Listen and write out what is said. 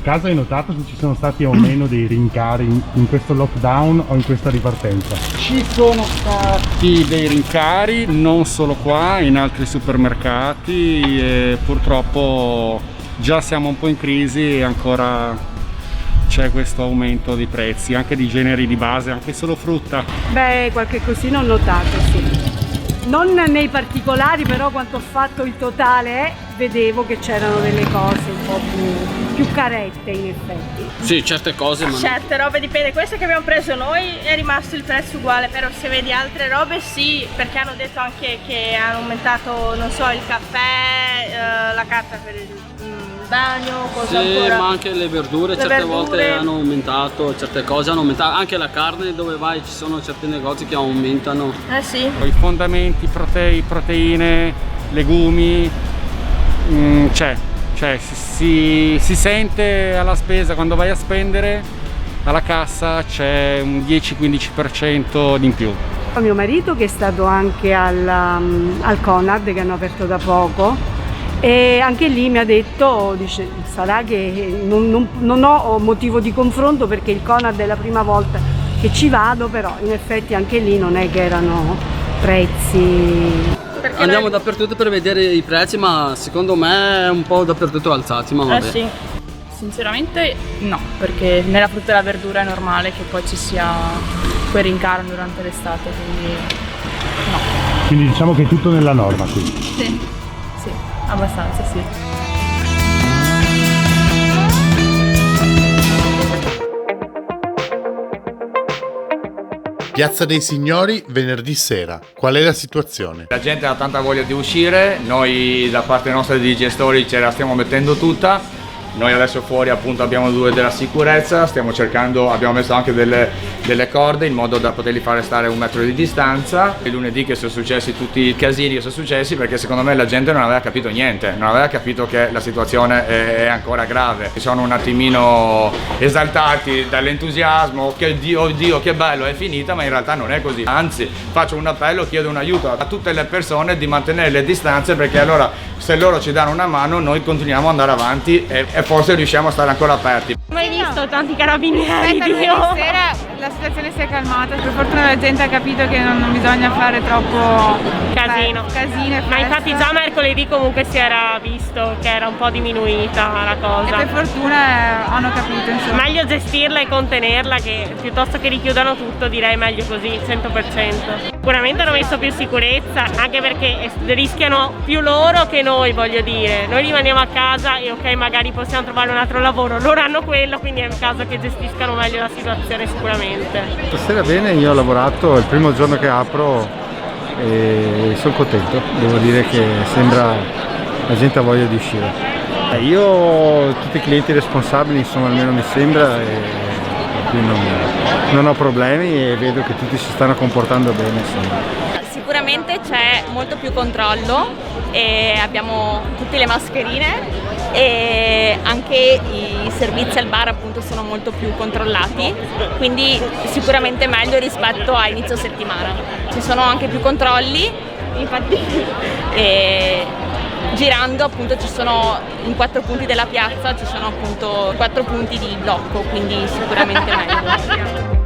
caso hai notato se ci sono stati o meno dei rincari in questo lockdown o in questa ripartenza? Ci sono stati dei rincari, non solo qua, in altri supermercati, e purtroppo già siamo un po' in crisi e ancora c'è questo aumento di prezzi, anche di generi di base, anche solo frutta. Beh, qualche cosina ho notato, sì. Non nei particolari, però quando ho fatto il totale vedevo che c'erano delle cose un po' più carette in effetti. Sì, certe cose, ma certe robe dipende. Queste che abbiamo preso noi è rimasto il prezzo uguale, però se vedi altre robe sì, perché hanno detto anche che hanno aumentato, non so, il caffè, la carta per il bagno, cosa sì, ancora. ma anche le verdure, certe volte hanno aumentato, certe cose hanno aumentato, anche la carne, dove vai ci sono certi negozi che aumentano. Sì. I fondamenti, proteine, legumi, si sente alla spesa, quando vai a spendere alla cassa c'è un 10-15% di in più. Mio marito, che è stato anche al Conad, che hanno aperto da poco, e anche lì mi ha detto, dice, sarà che non ho motivo di confronto perché il Conad è la prima volta che ci vado, però in effetti anche lì non è che erano prezzi. Perché andiamo dappertutto per vedere i prezzi, ma secondo me è un po' dappertutto alzati, ma vabbè. sì. Sinceramente no, perché nella frutta e la verdura è normale che poi ci sia quel rincaro durante l'estate, quindi no. Quindi diciamo che è tutto nella norma qui. Sì, abbastanza sì. Piazza dei Signori, venerdì sera. Qual è la situazione? La gente ha tanta voglia di uscire, noi da parte nostra di gestori ce la stiamo mettendo tutta. Noi adesso fuori appunto abbiamo due della sicurezza, stiamo cercando, abbiamo messo anche delle corde in modo da poterli fare stare a 1 metro di distanza. Il lunedì che sono successi tutti i casini che sono successi perché secondo me la gente non aveva capito niente, non aveva capito che la situazione è ancora grave. Sono un attimino esaltati dall'entusiasmo, che oddio che bello è finita, ma in realtà non è così. Anzi, faccio un appello, chiedo un aiuto a tutte le persone di mantenere le distanze, perché allora se loro ci danno una mano noi continuiamo ad andare avanti e forse riusciamo a stare ancora aperti. Mai visto tanti carabinieri, Aspetta, sera la situazione si è calmata, per fortuna la gente ha capito che non bisogna fare troppo casino. Ma infatti già mercoledì comunque si era visto che era un po' diminuita la cosa. E per fortuna hanno capito, insomma. Meglio gestirla e contenerla, che piuttosto che richiudano tutto, direi meglio così, 100%. Sicuramente hanno messo più sicurezza, anche perché rischiano più loro che noi, voglio dire. Noi rimaniamo a casa e ok, magari possiamo trovare un altro lavoro, loro hanno quello, quindi è il caso che gestiscano meglio la situazione sicuramente. Stasera bene, io ho lavorato, è il primo giorno che apro e sono contento, devo dire che sembra la gente ha voglia di uscire. Io tutti i clienti responsabili, insomma, almeno mi sembra, e qui non ho problemi e vedo che tutti si stanno comportando bene, insomma. Sicuramente c'è molto più controllo e abbiamo tutte le mascherine e anche i servizi al bar appunto sono molto più controllati, quindi sicuramente meglio rispetto a inizio settimana. Ci sono anche più controlli, infatti girando appunto ci sono in 4 punti della piazza, ci sono appunto 4 punti di blocco, quindi sicuramente meglio.